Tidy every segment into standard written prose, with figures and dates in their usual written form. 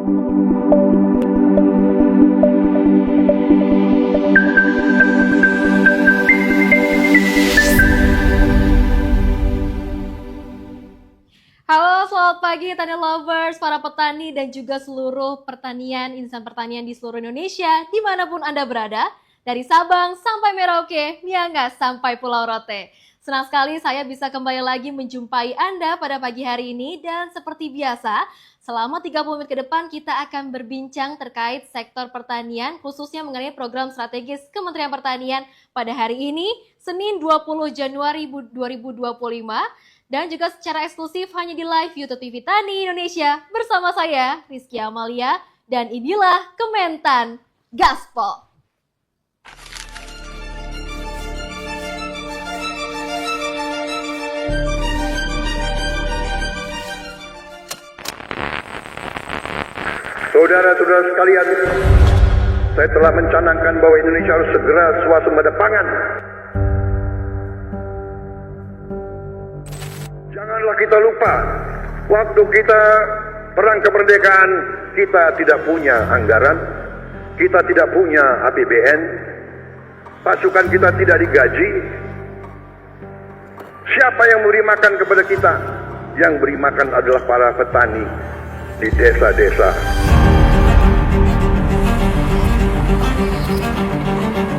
Halo, selamat pagi Tani Lovers, para petani dan juga seluruh pertanian, insan pertanian di seluruh Indonesia, dimanapun Anda berada, dari Sabang sampai Merauke, Miangas sampai Pulau Rote. Senang sekali saya bisa kembali lagi menjumpai Anda pada pagi hari ini, dan seperti biasa, selama 30 menit ke depan kita akan berbincang terkait sektor pertanian, khususnya mengenai program strategis Kementerian Pertanian pada hari ini, Senin 20 Januari 2025, dan juga secara eksklusif hanya di live YouTube TV Tani Indonesia bersama saya, Rizky Amalia, dan inilah Kementan Gaspol. Saudara-saudara sekalian, saya telah mencanangkan bahwa Indonesia harus segera swasembada pangan. Janganlah kita lupa, waktu kita perang kemerdekaan, kita tidak punya anggaran, kita tidak punya APBN, pasukan kita tidak digaji. Siapa yang memberi makan kepada kita? Yang beri makan adalah para petani di desa-desa.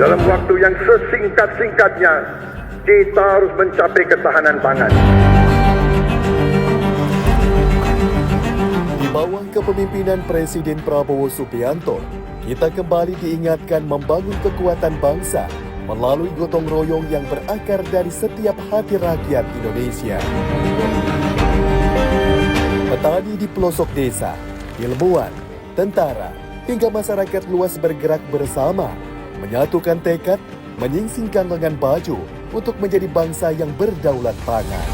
Dalam waktu yang sesingkat-singkatnya, kita harus mencapai ketahanan pangan. Di bawah kepemimpinan Presiden Prabowo Subianto, kita kembali diingatkan membangun kekuatan bangsa melalui gotong royong yang berakar dari setiap hati rakyat Indonesia. Petani di pelosok desa, ilmuwan, tentara, hingga masyarakat luas bergerak bersama, menyatukan tekad, menyingsingkan lengan baju untuk menjadi bangsa yang berdaulat pangan.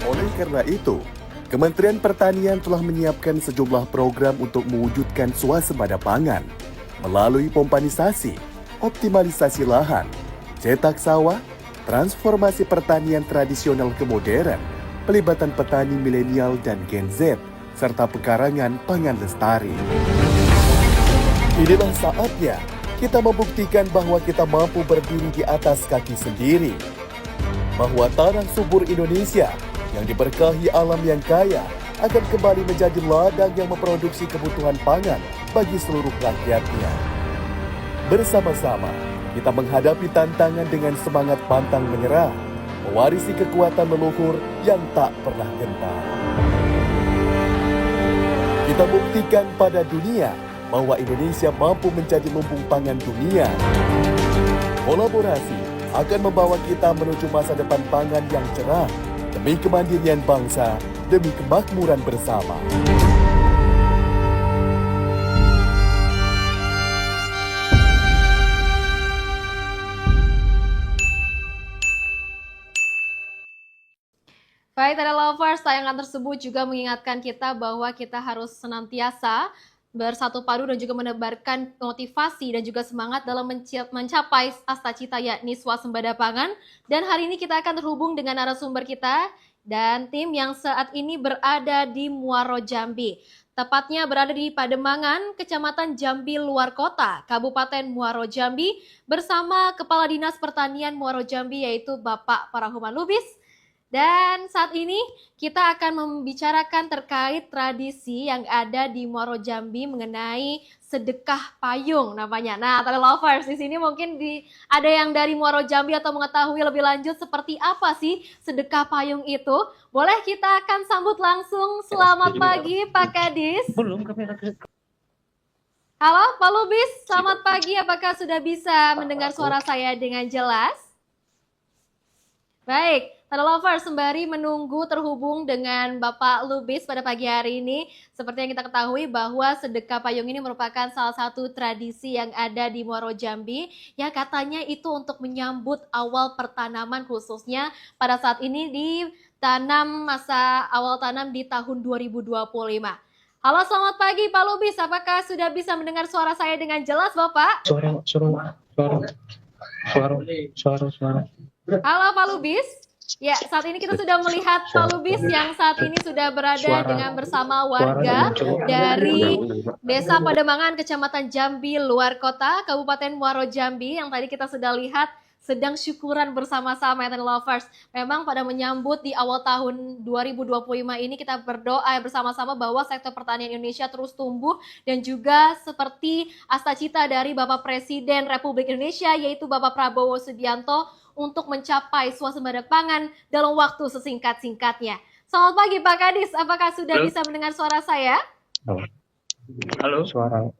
Oleh karena itu, Kementerian Pertanian telah menyiapkan sejumlah program untuk mewujudkan swasembada pangan melalui pompanisasi, optimalisasi lahan, cetak sawah, transformasi pertanian tradisional ke modern, pelibatan petani milenial dan Gen Z, serta pekarangan pangan lestari. Inilah saatnya kita membuktikan bahwa kita mampu berdiri di atas kaki sendiri, bahwa tanah subur Indonesia yang diberkahi alam yang kaya akan kembali menjadi ladang yang memproduksi kebutuhan pangan bagi seluruh rakyatnya. Bersama-sama, kita menghadapi tantangan dengan semangat pantang menyerah, mewarisi kekuatan leluhur yang tak pernah gentar. Kita buktikan pada dunia bahwa Indonesia mampu menjadi lumbung pangan dunia. Kolaborasi akan membawa kita menuju masa depan pangan yang cerah, demi kemandirian bangsa, demi kemakmuran bersama. Baik, Tani Lovers, tayangan tersebut juga mengingatkan kita bahwa kita harus senantiasa bersatu padu dan juga menebarkan motivasi dan juga semangat dalam mencapai cita-cita yakni swasembada pangan. Dan hari ini kita akan terhubung dengan narasumber kita dan tim yang saat ini berada di Muaro Jambi. Tepatnya berada di Pademangan, Kecamatan Jambi Luar Kota, Kabupaten Muaro Jambi, bersama Kepala Dinas Pertanian Muaro Jambi yaitu Bapak Parahuman Lubis. Dan saat ini kita akan membicarakan terkait tradisi yang ada di Muaro Jambi mengenai sedekah payung namanya. Nah, Tani Lovers, di sini mungkin ada yang dari Muaro Jambi atau mengetahui lebih lanjut seperti apa sih sedekah payung itu. Boleh kita akan sambut langsung. Selamat pagi Pak Kadis. Halo Pak Lubis, selamat pagi. Apakah sudah bisa mendengar suara saya dengan jelas? Baik, Tani Lovers, sembari menunggu terhubung dengan Bapak Lubis pada pagi hari ini, seperti yang kita ketahui bahwa sedekah payung ini merupakan salah satu tradisi yang ada di Muaro Jambi, yang katanya itu untuk menyambut awal pertanaman khususnya pada saat ini ditanam masa awal tanam di tahun 2025. Halo, selamat pagi Pak Lubis, apakah sudah bisa mendengar suara saya dengan jelas Bapak? Suara. Halo Pak Lubis. Ya, saat ini kita sudah melihat Pak Lubis yang saat ini sudah berada dengan bersama warga dari Desa Pademangan, Kecamatan Jambi, luar kota, Kabupaten Muaro Jambi, yang tadi kita sudah lihat sedang syukuran bersama-sama ya Lovers. Memang pada menyambut di awal tahun 2025 ini kita berdoa bersama-sama bahwa sektor pertanian Indonesia terus tumbuh dan juga seperti asta-cita dari Bapak Presiden Republik Indonesia yaitu Bapak Prabowo Subianto untuk mencapai swasembada pangan dalam waktu sesingkat-singkatnya. Selamat pagi Pak Kadis, apakah sudah bisa mendengar suara saya? Halo, suara.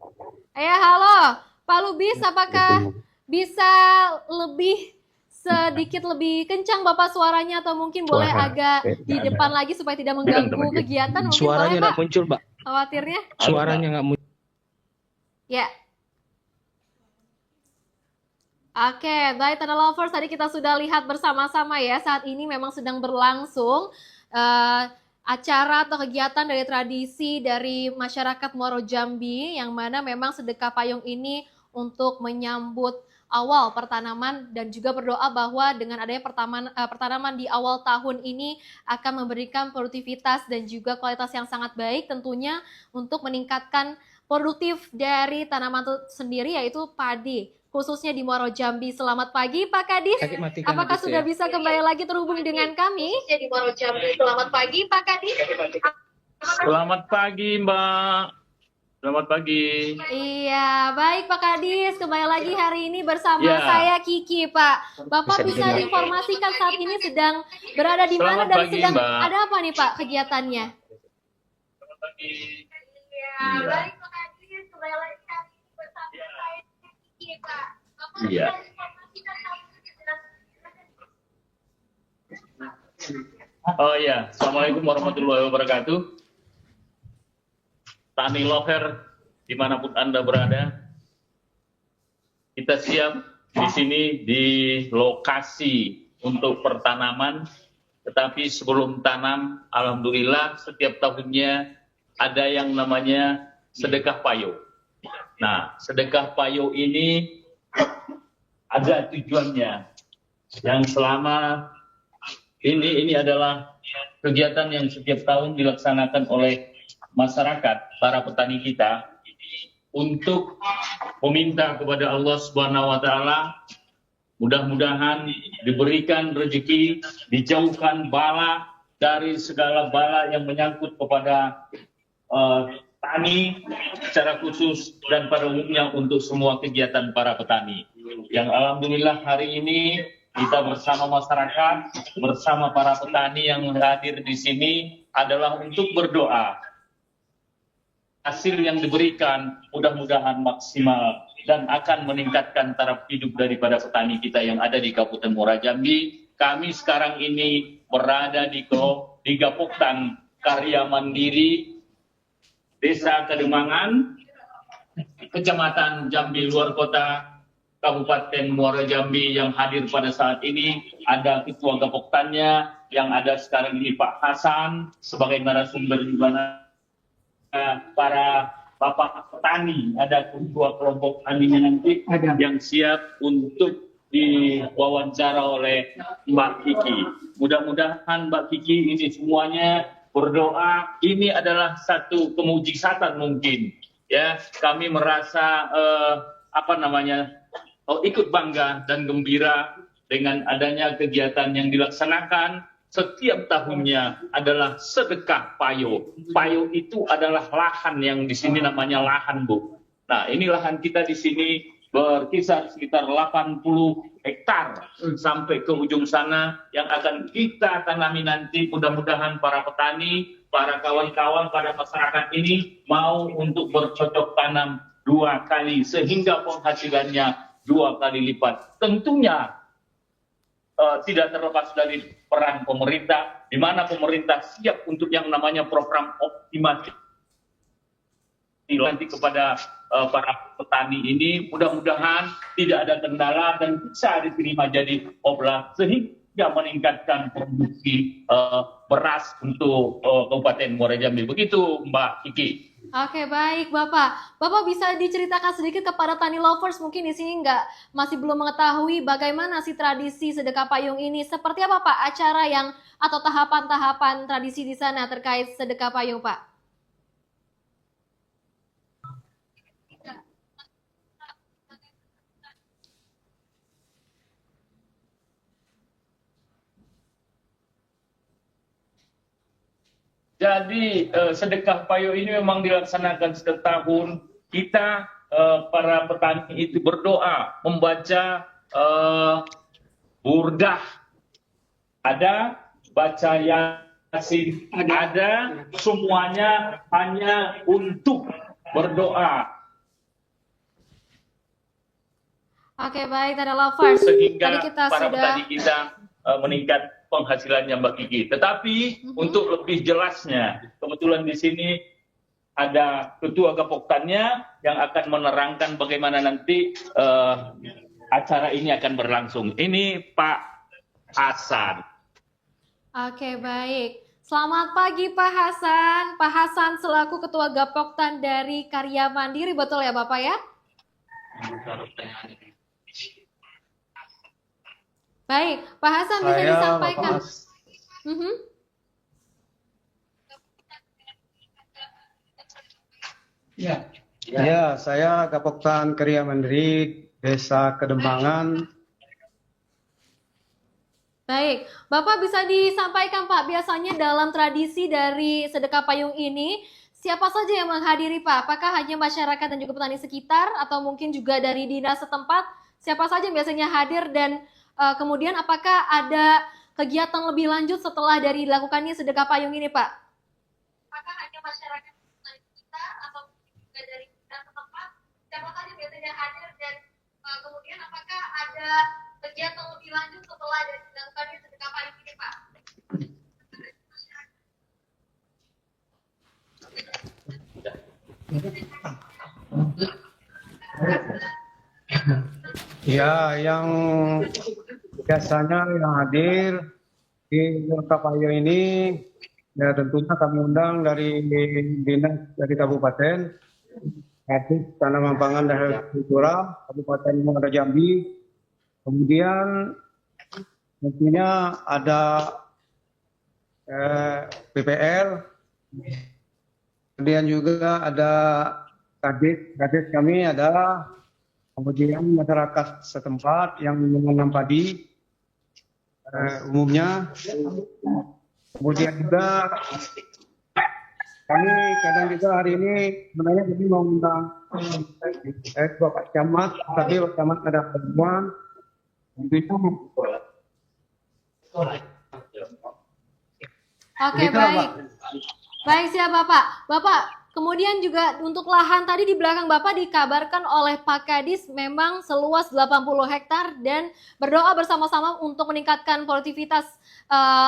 Ya, halo. Pak Lubis, apakah bisa sedikit lebih kencang Bapak suaranya atau mungkin boleh agak di depan lagi supaya tidak mengganggu kegiatan? Mungkin suaranya nggak muncul, Pak. Khawatirnya? Suaranya nggak muncul. Ya. Oke, baik Tanah Lovers, tadi kita sudah lihat bersama-sama ya, saat ini memang sedang berlangsung acara atau kegiatan dari tradisi dari masyarakat Muaro Jambi yang mana memang sedekah payung ini untuk menyambut awal pertanaman dan juga berdoa bahwa dengan adanya pertanaman di awal tahun ini akan memberikan produktivitas dan juga kualitas yang sangat baik tentunya untuk meningkatkan produktif dari tanaman itu sendiri yaitu padi khususnya di Muaro Jambi. Selamat pagi Pak Kadis. Apakah sudah bisa kembali lagi terhubung dengan kami? Di Muaro Jambi. Selamat pagi Pak Kadis. Selamat pagi Mbak. Selamat pagi. Iya, baik Pak Kadis. Kembali lagi hari ini bersama saya Kiki Pak. Bapak bisa diinformasikan saat ini sedang berada di mana dan sedang ada apa nih Pak kegiatannya? Selamat pagi. Iya, baik Pak Kadis. Kembali lagi hari ini bersama saya Kiki Pak. Bapak Iya. bisa diinformasikan saat ini. Oh iya, Assalamualaikum warahmatullahi wabarakatuh. Tani Lover, dimanapun Anda berada, kita siap di sini di lokasi untuk pertanaman, tetapi sebelum tanam, alhamdulillah setiap tahunnya ada yang namanya sedekah payo. Nah, sedekah payo ini ada tujuannya, yang selama ini adalah kegiatan yang setiap tahun dilaksanakan oleh masyarakat, para petani kita untuk meminta kepada Allah Subhanahu wa taala mudah-mudahan diberikan rezeki, dijauhkan bala dari segala bala yang menyangkut kepada tani secara khusus dan pada umumnya untuk semua kegiatan para petani. Yang alhamdulillah hari ini kita bersama masyarakat, bersama para petani yang hadir di sini adalah untuk berdoa. Hasil yang diberikan mudah-mudahan maksimal dan akan meningkatkan taraf hidup daripada petani kita yang ada di Kabupaten Muaro Jambi. Kami sekarang ini berada di Gapoktan Karya Mandiri, Desa Pademangan, Kecamatan Jambi luar kota, Kabupaten Muaro Jambi. Yang hadir pada saat ini ada Ketua Gapoktannya yang ada sekarang ini Pak Hasan sebagai narasumber di mana para bapak petani, ada ketua kelompok taninya nanti yang siap untuk diwawancara oleh Mbak Kiki. Mudah-mudahan Mbak Kiki ini semuanya berdoa. Ini adalah satu kemujizatan mungkin. Ya, kami merasa ikut bangga dan gembira dengan adanya kegiatan yang dilaksanakan. Setiap tahunnya adalah sedekah payo. Payo itu adalah lahan yang di sini namanya lahan, Bu. Nah, ini lahan kita di sini berkisar sekitar 80 hektar sampai ke ujung sana yang akan kita tanami nanti. Mudah-mudahan para petani, para kawan-kawan, para masyarakat ini mau untuk bercocok tanam 2 kali sehingga penghasilannya 2 kali lipat. Tentunya tidak terlepas dari peran pemerintah, di mana pemerintah siap untuk yang namanya program optimasi nanti kepada para petani ini. Mudah-mudahan tidak ada kendala dan bisa diterima jadi oblah sehingga yang meningkatkan produksi beras untuk Kabupaten Muara Jambi. Begitu Mbak Kiki. Oke, baik Bapak. Bapak bisa diceritakan sedikit kepada Tani Lovers mungkin di sini masih belum mengetahui bagaimana sih tradisi sedekah payung ini. Seperti apa Pak acara yang atau tahapan-tahapan tradisi di sana terkait sedekah payung Pak? Jadi sedekah payung ini memang dilaksanakan setiap tahun. Kita para petani itu berdoa, membaca burdah, ada baca yasin, ada semuanya hanya untuk berdoa. Oke, baik Tani Lovers. Sehingga Tadi kita para sudah petani kita meningkat penghasilannya Mbak Kiki. Tetapi untuk lebih jelasnya, kebetulan di sini ada ketua Gapoktannya yang akan menerangkan bagaimana nanti acara ini akan berlangsung. Ini Pak Hasan. Oke, baik. Selamat pagi Pak Hasan. Pak Hasan selaku ketua Gapoktan dari Karya Mandiri, betul ya Bapak ya? Baik, Pak Hasan bisa disampaikan. Ya, saya Gapoktan Karya Mandiri Desa Kedembangan. Baik, Bapak bisa disampaikan Pak, biasanya dalam tradisi dari sedekah payung ini, siapa saja yang menghadiri Pak? Apakah hanya masyarakat dan juga petani sekitar, atau mungkin juga dari dinas setempat? Siapa saja yang biasanya hadir dan kemudian apakah ada kegiatan lebih lanjut setelah dari dilakukannya sedekah payung ini Pak? Apakah hanya masyarakat dan petani sekitar, atau juga dari dinas setempat? Siapa saja yang biasanya hadir dan kemudian apakah ada kegiatan lebih lanjut setelah dari dilakukannya sedekah payung ini Pak? Ya, yang biasanya yang hadir di sedekah payung ini, ya tentunya kami undang dari dinas dari kabupaten, Dinas Tanaman Pangan dan Hortikultura Kabupaten Muara Jambi. Kemudian tentunya ada PPL, kemudian juga ada kadis kami ada, kemudian masyarakat setempat yang menanam padi umumnya, kemudian juga kami kadang juga hari ini sebenarnya kami mau undang Bapak Camat, tapi Bapak Camat ada pertemuan. Oke, baik. Baik, siap Bapak. Bapak, kemudian juga untuk lahan tadi di belakang Bapak dikabarkan oleh Pak Kadis memang seluas 80 hektar dan berdoa bersama-sama untuk meningkatkan produktivitas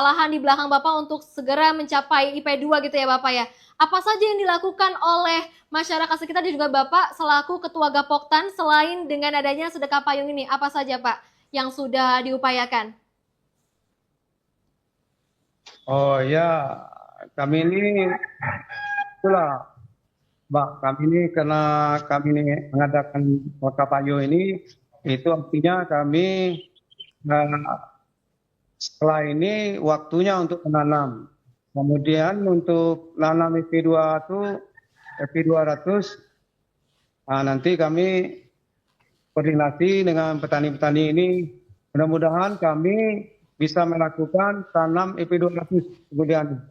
lahan di belakang Bapak untuk segera mencapai IP2 gitu ya Bapak ya. Apa saja yang dilakukan oleh masyarakat sekitar dan juga Bapak selaku Ketua Gapoktan selain dengan adanya sedekah payung ini? Apa saja Pak yang sudah diupayakan? Oh ya, kami ini itulah Mbak, kami ini karena kami ini mengadakan sedekah payung ini, itu artinya kami setelah ini waktunya untuk menanam. Kemudian untuk nanam EP2 itu EP200, nanti kami koordinasi dengan petani-petani ini. Mudah-mudahan kami bisa melakukan tanam EP200 kemudian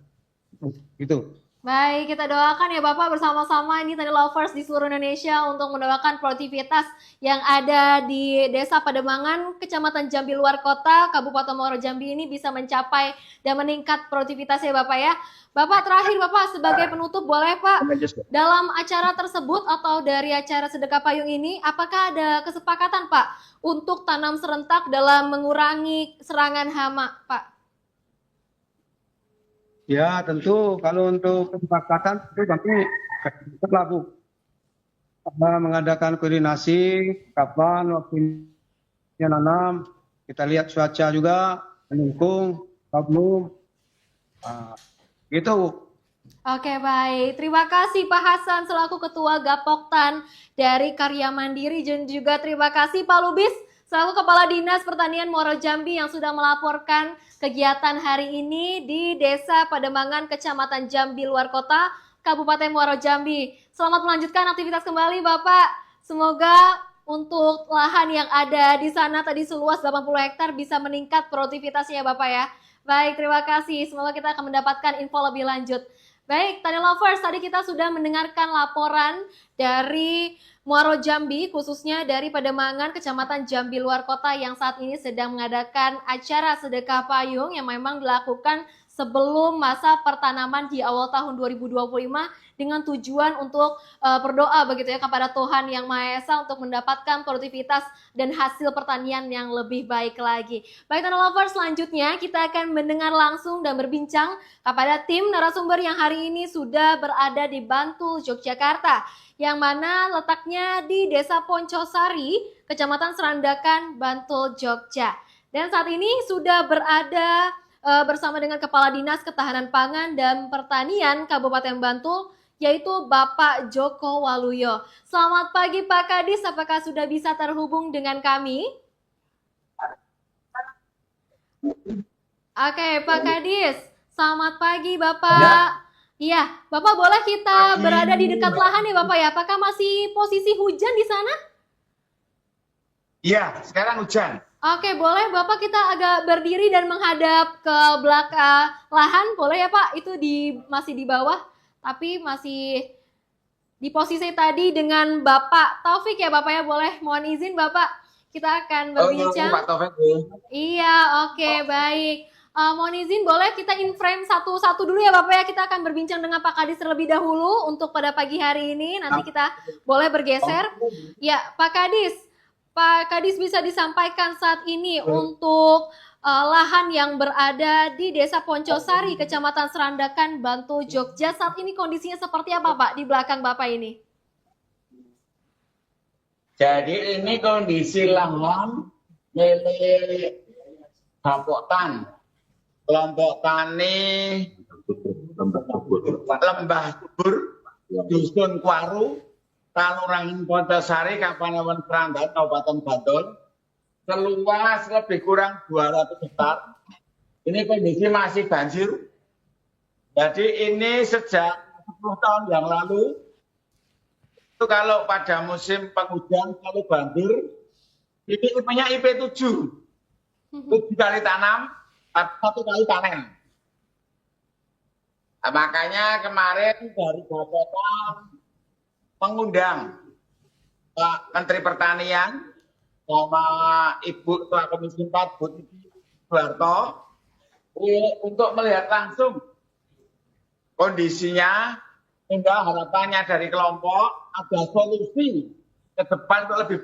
itu. Baik, kita doakan ya Bapak bersama-sama ini Tani Lovers di seluruh Indonesia untuk mendoakan produktivitas yang ada di Desa Pademangan, Kecamatan Jambi Luar Kota, Kabupaten Muara Jambi ini bisa mencapai dan meningkat produktivitasnya Bapak ya. Bapak terakhir Bapak sebagai penutup boleh Pak, dalam acara tersebut atau dari acara sedekah payung ini, apakah ada kesepakatan Pak untuk tanam serentak dalam mengurangi serangan hama Pak? Ya tentu kalau untuk kesepakatan itu kami setelah Bu mengadakan koordinasi kapan waktunya nanam, kita lihat cuaca juga Menungkung, belum. Gitu. Oke, baik. Terima kasih Pak Hasan selaku Ketua Gapoktan dari Karya Mandiri, dan juga terima kasih Pak Lubis selaku Kepala Dinas Pertanian Muaro Jambi yang sudah melaporkan kegiatan hari ini di Desa Pademangan, Kecamatan Jambi Luar Kota, Kabupaten Muaro Jambi. Selamat melanjutkan aktivitas kembali Bapak. Semoga untuk lahan yang ada di sana tadi seluas 80 hektar bisa meningkat produktivitasnya ya Bapak ya. Baik, terima kasih. Semoga kita akan mendapatkan info lebih lanjut. Baik, Tani Lovers, tadi kita sudah mendengarkan laporan dari Muaro Jambi, khususnya dari Pademangan, Kecamatan Jambi Luar Kota yang saat ini sedang mengadakan acara sedekah payung yang memang dilakukan sebelum masa pertanaman di awal tahun 2025 dengan tujuan untuk berdoa begitu ya kepada Tuhan Yang Maha Esa untuk mendapatkan produktivitas dan hasil pertanian yang lebih baik lagi. Baik Tanah Lovers, selanjutnya kita akan mendengar langsung dan berbincang kepada tim narasumber yang hari ini sudah berada di Bantul, Yogyakarta, yang mana letaknya di Desa Poncosari, Kecamatan Serandakan, Bantul, Jogja. Dan saat ini sudah berada bersama dengan Kepala Dinas Ketahanan Pangan dan Pertanian Kabupaten Bantul, yaitu Bapak Joko Waluyo. Selamat pagi Pak Kadis, apakah sudah bisa terhubung dengan kami? Oke, Pak Kadis, selamat pagi Bapak. Iya, Bapak boleh kita berada di dekat lahan ya Bapak ya? Apakah masih posisi hujan di sana? Iya, sekarang hujan. Oke, boleh Bapak kita agak berdiri dan menghadap ke belakang lahan, boleh ya Pak? Itu masih di bawah, tapi masih di posisi tadi dengan Bapak Taufik ya Bapak ya, boleh? Mohon izin Bapak, kita akan berbincang. Pak Taufik. Iya, oke, baik. Mohon izin boleh kita in frame satu-satu dulu ya Bapak ya, kita akan berbincang dengan Pak Kadis terlebih dahulu untuk pada pagi hari ini, nanti kita boleh bergeser. Ya, Pak Kadis bisa disampaikan saat ini untuk lahan yang berada di Desa Poncosari, Kecamatan Serandakan, Bantul, Jogja. Saat ini kondisinya seperti apa Pak di belakang Bapak ini? Jadi ini kondisi lahan milik Gapoktan, kelompok tani Lembah Subur, Dusun Kuaru, Kalurahan Poncosari, Kapanewon Serandakan, Kabupaten Bantul, seluas lebih kurang 200 hektar. Ini kondisi masih banjir. Jadi ini sejak 10 tahun yang lalu, itu kalau pada musim penghujan, kalau banjir, ini IP-nya IP7. 7 kali tanam, 1 kali panen. Nah, makanya kemarin dari Gapoktan mengundang Pak Menteri Pertanian sama Ibu Ketua Komisi 4 Bu Titi Soeharto untuk melihat langsung kondisinya, sehingga harapannya dari kelompok ada solusi ke depan untuk lebih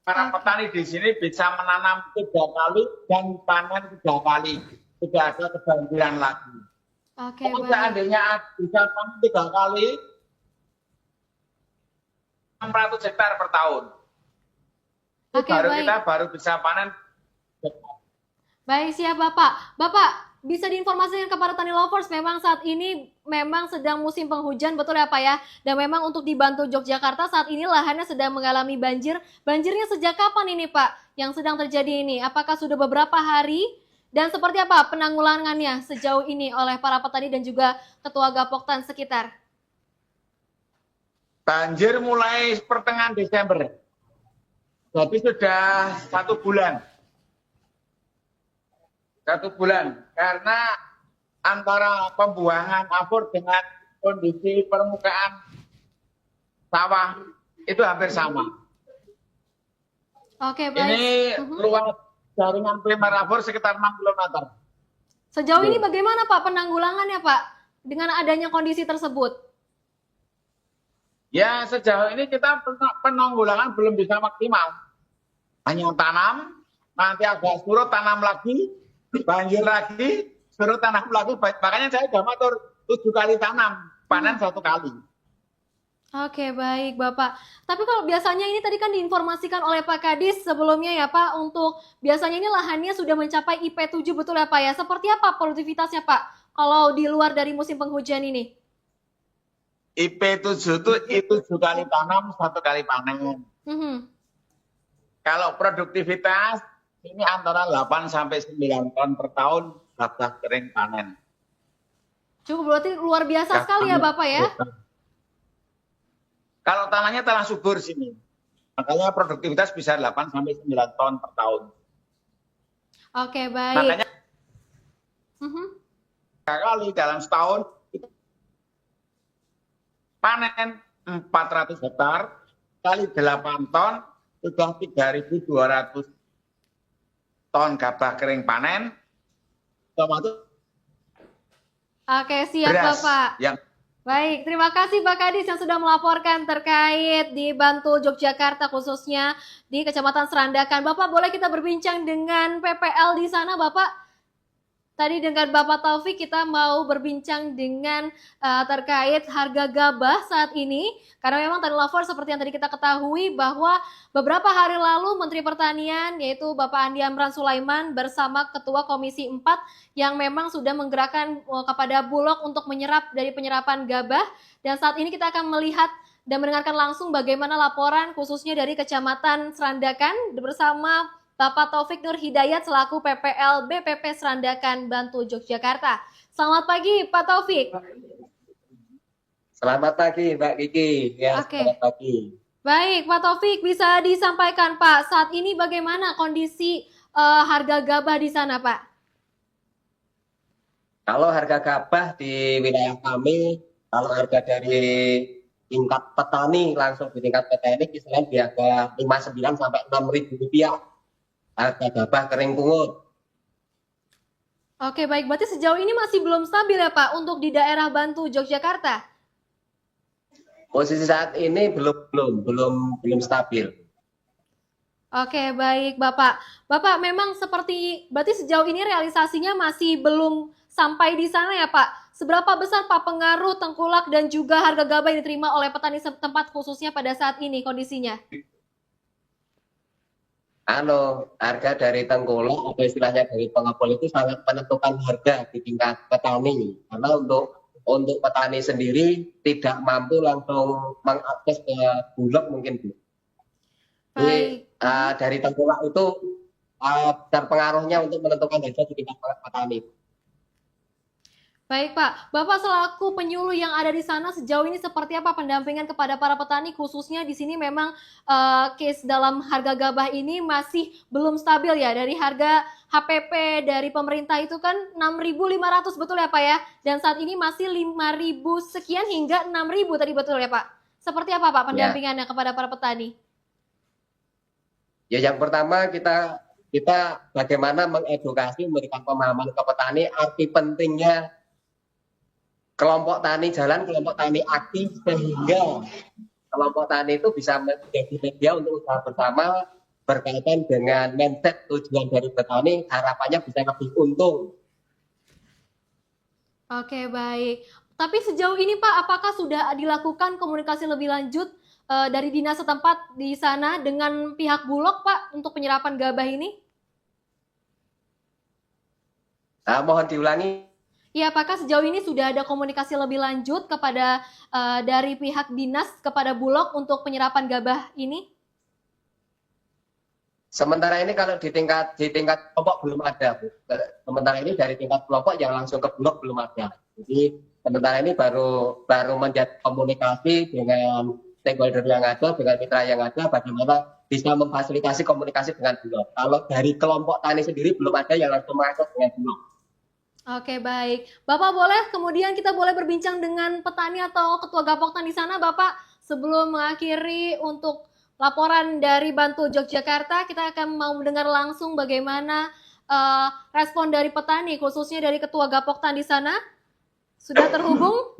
para petani di sini bisa menanam 3 kali dan panen 3 kali, tidak ada kebanjiran lagi. Oke, Kalau baik. seandainya bisa panen 3 kali, 600 hektar per tahun. Itu Oke, baru baik. kita baru bisa panen. Baik, siap Bapak. Bapak, bisa diinformasikan kepada Tani Lovers, memang saat ini memang sedang musim penghujan, betul ya Pak ya? Dan memang untuk di Bantul, Yogyakarta saat ini lahannya sedang mengalami banjir. Banjirnya sejak kapan ini Pak yang sedang terjadi ini? Apakah sudah beberapa hari? Dan seperti apa penanggulangannya sejauh ini oleh para petani dan juga Ketua Gapoktan sekitar? Banjir mulai pertengahan Desember. Jadi sudah 1 bulan. 1 bulan. Karena antara pembuangan afur dengan kondisi permukaan sawah itu hampir sama. Oke, baik. Ini luas jaringan primer afur sekitar 6 km. Sejauh ini bagaimana Pak penanggulangannya Pak dengan adanya kondisi tersebut? Ya, sejauh ini kita penanggulangan belum bisa maksimal. Hanya tanam, nanti agak surut tanam lagi, banjir lagi, surut tanam lagi. Makanya saya sudah matur 7 kali tanam, panen 1 kali. Oke, baik Bapak. Tapi kalau biasanya ini tadi kan diinformasikan oleh Pak Kadis sebelumnya ya Pak, untuk biasanya ini lahannya sudah mencapai IP7 betul ya Pak ya? Seperti apa produktivitasnya Pak kalau di luar dari musim penghujan ini? IP7 itu 7 kali tanam, 1 kali panen. Mhm. Kalau produktivitas ini antara 8 sampai 9 ton per tahun gabah kering panen. Cukup, berarti luar biasa sekali ya Bapak ya? Kalau tanahnya tanah subur sini, makanya produktivitas bisa 8 sampai 9 ton per tahun. Oke, baik. Makanya Mhm. 3 kali dalam setahun itu panen 400 hektar kali 8 ton sudah 3.200 ton gabah kering panen. Otomatis Oke, siap beras Bapak. yang Baik, terima kasih Pak Kadis yang sudah melaporkan terkait di Bantul, Yogyakarta, khususnya di Kecamatan Serandakan. Bapak, boleh kita berbincang dengan PPL di sana, Bapak? Tadi dengan Bapak Taufik kita mau berbincang dengan terkait harga gabah saat ini. Karena memang tadi lapor seperti yang tadi kita ketahui bahwa beberapa hari lalu Menteri Pertanian yaitu Bapak Andi Amran Sulaiman bersama Ketua Komisi 4 yang memang sudah menggerakkan kepada Bulog untuk menyerap dari penyerapan gabah. Dan saat ini kita akan melihat dan mendengarkan langsung bagaimana laporan khususnya dari Kecamatan Serandakan bersama Bapak Taufik Nur Hidayat selaku PPL BPP Serandakan, Bantul, Yogyakarta. Selamat pagi Pak Taufik. Selamat pagi Mbak Kiki. Ya, Oke. Selamat pagi. Baik Pak Taufik, bisa disampaikan Pak, saat ini bagaimana kondisi harga gabah di sana Pak? Kalau harga gabah di wilayah kami, kalau harga dari tingkat petani langsung di tingkat petani kisaran di harga 59 sampai 6.000 rupiah. Harga gabah kering pungut. Oke baik, berarti sejauh ini masih belum stabil ya Pak untuk di daerah Bantul, Yogyakarta? Posisi saat ini belum stabil. Oke, baik Bapak. Bapak memang seperti, berarti sejauh ini realisasinya masih belum sampai di sana ya Pak. Seberapa besar Pak pengaruh tengkulak dan juga harga gabah yang diterima oleh petani setempat khususnya pada saat ini kondisinya? Harga dari tengkulak atau istilahnya dari pengepul itu sangat menentukan harga di tingkat petani. Karena untuk petani sendiri tidak mampu langsung mengakses ke Bulog mungkin Bu. Jadi dari tengkulak itu terpengaruhnya untuk menentukan harga di tingkat petani. Baik Pak, Bapak selaku penyuluh yang ada di sana sejauh ini seperti apa pendampingan kepada para petani khususnya di sini memang case dalam harga gabah ini masih belum stabil ya, dari harga HPP dari pemerintah itu kan 6.500 betul ya Pak ya, dan saat ini masih 5.000 sekian hingga 6.000 tadi betul ya Pak. Seperti apa Pak pendampingannya kepada para petani? Ya yang pertama kita bagaimana mengedukasi, memberikan pemahaman ke petani arti pentingnya kelompok tani jalan, kelompok tani aktif, sehingga kelompok tani itu bisa menjadi media untuk usaha bersama berkaitan dengan mindset tujuan dari petani, harapannya bisa lebih untung. Oke, baik. Tapi sejauh ini Pak, apakah sudah dilakukan komunikasi lebih lanjut dari dinas setempat di sana dengan pihak Bulog Pak untuk penyerapan gabah ini? Mohon diulangi. Ya, apakah sejauh ini sudah ada komunikasi lebih lanjut kepada dari pihak dinas kepada Bulog untuk penyerapan gabah ini? Sementara ini kalau di tingkat kelompok belum ada, Bu. Sementara ini dari tingkat kelompok yang langsung ke Bulog belum ada. Jadi sementara ini baru menjadi komunikasi dengan stakeholder yang ada, dengan mitra yang ada, bagaimana bisa memfasilitasi komunikasi dengan Bulog. Kalau dari kelompok tani sendiri belum ada yang langsung mengakses dengan Bulog. Oke, baik. Bapak boleh, kemudian kita boleh berbincang dengan petani atau ketua Gapoktan di sana, Bapak. Sebelum mengakhiri untuk laporan dari Bantul, Yogyakarta, kita akan mau mendengar langsung bagaimana respon dari petani, khususnya dari ketua Gapoktan di sana. Sudah terhubung?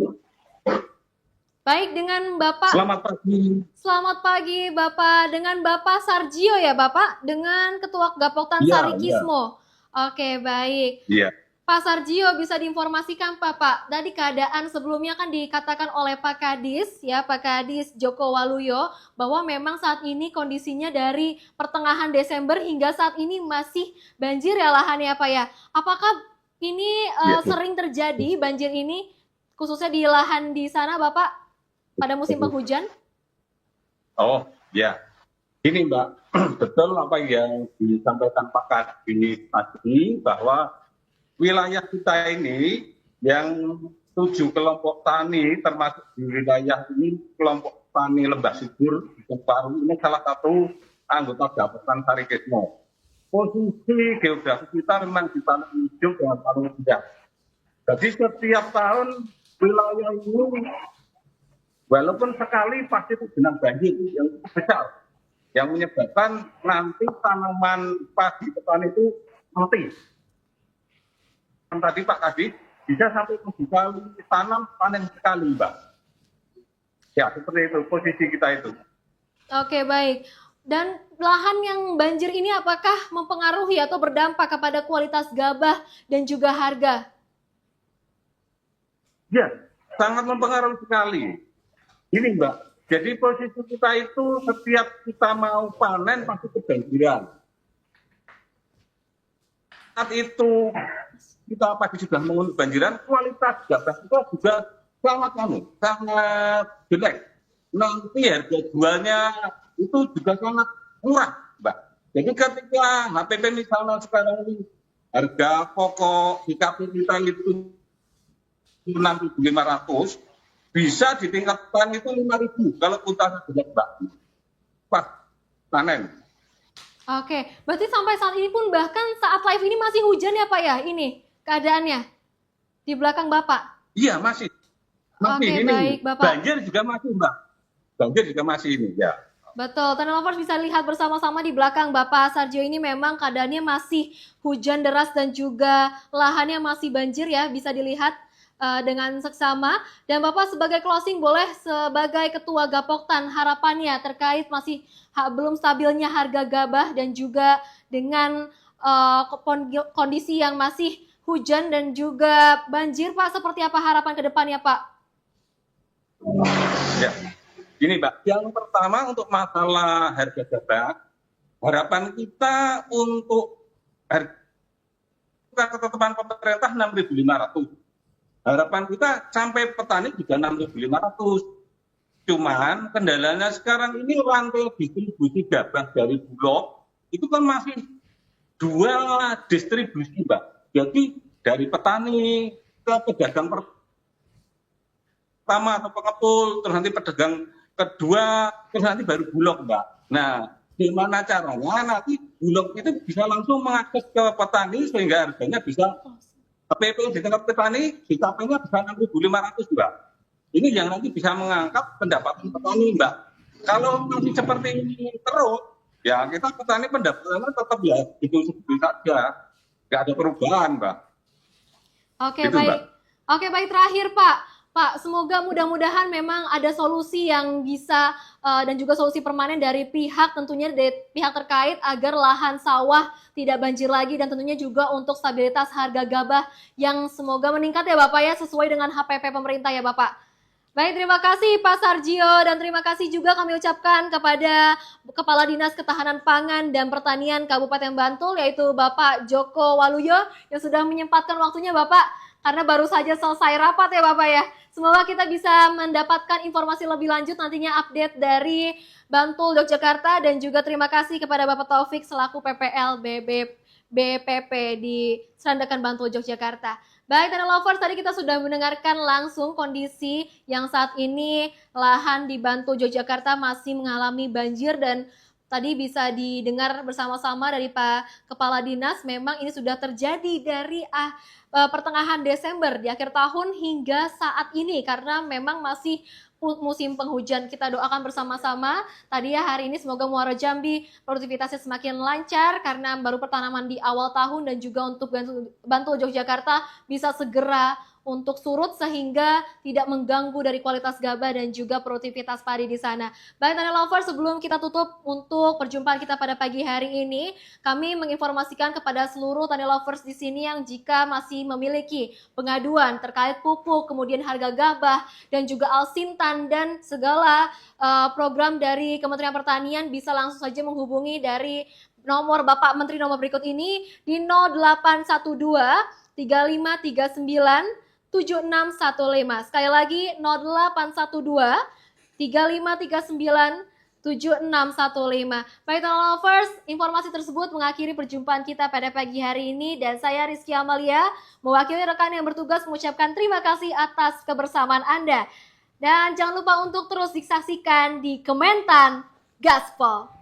Baik, dengan Bapak. Selamat pagi. Selamat pagi, Bapak. Dengan Bapak Sarjio ya, Bapak? Dengan ketua Gapoktan Ya, Sarikismo. Oke, baik. Iya. Pak Sarjio, bisa diinformasikan Pak, tadi keadaan sebelumnya kan dikatakan oleh Pak Kadis, ya Pak Kadis Joko Waluyo, bahwa memang saat ini kondisinya dari pertengahan Desember hingga saat ini masih banjir ya lahannya Pak ya. Apakah ini sering terjadi banjir ini, khususnya di lahan di sana Bapak, pada musim penghujan? Oh, ya. Ini Mbak, betul apa yang disampaikan Pak Kadis tadi, bahwa wilayah kita ini yang 7 kelompok tani, termasuk di wilayah ini kelompok tani Lembah Subur, Paru, ini salah satu anggota Jabatan Sarikesmo. Posisi geografis kita memang di tanah hijau dengan paling rendah. Jadi setiap tahun wilayah ini, walaupun sekali pasti tergenang banjir yang besar, yang menyebabkan nanti tanaman padi petani itu mati. Tadi Pak Kadis bisa sampai 7 kali tanam panen sekali, Mbak. Ya, seperti itu posisi kita itu. Oke, baik. Dan lahan yang banjir ini apakah mempengaruhi atau berdampak kepada kualitas gabah dan juga harga? Ya, sangat mempengaruhi sekali. Ini Mbak, jadi posisi kita itu setiap kita mau panen pasti kebanjiran. Saat itu kita pagi sudah mengunduh banjiran, kualitas gabah kita juga sangat jelek. Nanti harga jualnya itu juga sangat murah, Mbak. Jadi ketika HPP misalnya sekarang ini harga pokok di KP kita itu 6.500, bisa ditingkatkan itu 5.000 kalau puntasnya jelek, Mbak. Pas panen. Oke, berarti sampai saat ini pun bahkan saat live ini masih hujan ya Pak ya, ini keadaannya di belakang Bapak? Iya, masih. Oke, ini baik Bapak. Banjir juga masih, Mbak. Banjir juga masih ini, ya. Betul, Tanah Lovers bisa lihat bersama-sama di belakang Bapak Sarjio ini memang keadaannya masih hujan deras dan juga lahannya masih banjir ya, bisa dilihat dengan seksama. Dan Bapak sebagai closing boleh sebagai Ketua Gapoktan harapannya terkait masih belum stabilnya harga gabah dan juga dengan kondisi yang masih hujan dan juga banjir Pak, seperti apa harapan ke depannya Pak? Ya. Ini Mbak, yang pertama untuk masalah harga gabah, harapan kita untuk harga ketetapan pemerintah 6.500. Harapan kita sampai petani juga 6.500. Cuman kendalanya sekarang ini rantai distribusi gabah dari Bulog itu kan masih 2 distribusi, Mbak. Jadi dari petani ke pedagang pertama atau pengepul, terus nanti pedagang kedua, terus nanti baru Bulog, Mbak. Nah, gimana caranya nanti Bulog itu bisa langsung mengakses ke petani sehingga harganya bisa PP di tingkat petani, dicapainya bisa 6.500, Mbak. Ini yang nanti bisa mengangkat pendapatan petani, Mbak. Kalau masih seperti ini terus, ya kita petani pendapatannya tetap ya gitu saja. Nggak ada perubahan, Mbak. Oke, Gitu, baik. Mbak. Oke, baik, terakhir Pak. Pak, semoga mudah-mudahan memang ada solusi yang bisa dan juga solusi permanen dari pihak tentunya dari pihak terkait agar lahan sawah tidak banjir lagi dan tentunya juga untuk stabilitas harga gabah yang semoga meningkat ya Bapak ya sesuai dengan HPP pemerintah ya Bapak. Baik, terima kasih Pak Sarjio dan terima kasih juga kami ucapkan kepada Kepala Dinas Ketahanan Pangan dan Pertanian Kabupaten Bantul yaitu Bapak Joko Waluyo yang sudah menyempatkan waktunya Bapak karena baru saja selesai rapat ya Bapak ya. Semoga kita bisa mendapatkan informasi lebih lanjut nantinya update dari Bantul Yogyakarta dan juga terima kasih kepada Bapak Taufik selaku PPL BPP di Serandakan Bantul Yogyakarta. Baik, Tanah Lovers, tadi kita sudah mendengarkan langsung kondisi yang saat ini lahan di Bantul Yogyakarta masih mengalami banjir dan tadi bisa didengar bersama-sama dari Pak Kepala Dinas, memang ini sudah terjadi dari pertengahan Desember di akhir tahun hingga saat ini karena memang masih musim penghujan. Kita doakan bersama-sama. Tadi ya hari ini semoga Muara Jambi produktivitasnya semakin lancar karena baru pertanaman di awal tahun dan juga untuk Bantul Yogyakarta bisa segera untuk surut sehingga tidak mengganggu dari kualitas gabah dan juga produktivitas padi di sana. Baik Tani Lovers, sebelum kita tutup untuk perjumpaan kita pada pagi hari ini, kami menginformasikan kepada seluruh Tani Lovers di sini yang jika masih memiliki pengaduan terkait pupuk, kemudian harga gabah dan juga alsintan dan segala program dari Kementerian Pertanian, bisa langsung saja menghubungi dari nomor Bapak Menteri nomor berikut ini di 0812 3539 7615. Sekali lagi 0812 3539 7615. Baik Tani Lovers, informasi tersebut mengakhiri perjumpaan kita pada pagi hari ini dan saya Rizky Amalia mewakili rekan yang bertugas mengucapkan terima kasih atas kebersamaan Anda. Dan jangan lupa untuk terus disaksikan di Kementan Gaspol.